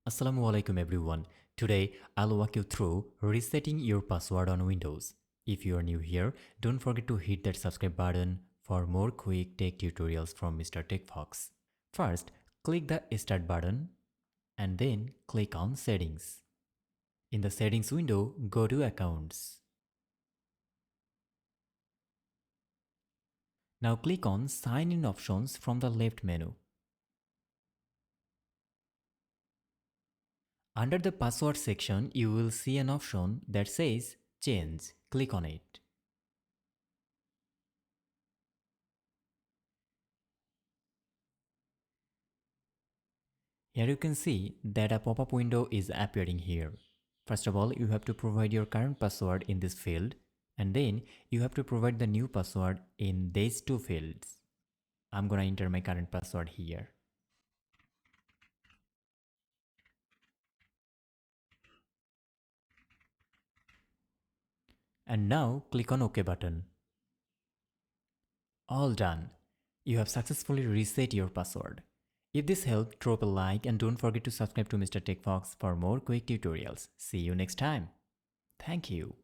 Assalamualaikum everyone. Today I'll walk you through resetting your password on Windows. If you are new here, don't forget to hit that subscribe button for more quick tech tutorials from Mr. TechFox. First, click the Start button and then click on Settings. In the Settings window, go to Accounts. Now click on Sign In options from the left menu. Under the password section, you will see an option that says Change. Click on it. Here you can see that a pop-up window is appearing here. First of all, you have to provide your current password in this field, and then you have to provide the new password in these two fields. I'm gonna enter my current password here. And now click on OK button. All done. You have successfully reset your password. If this helped, drop a like and don't forget to subscribe to Mr. TechFox for more quick tutorials. See you next time. Thank you.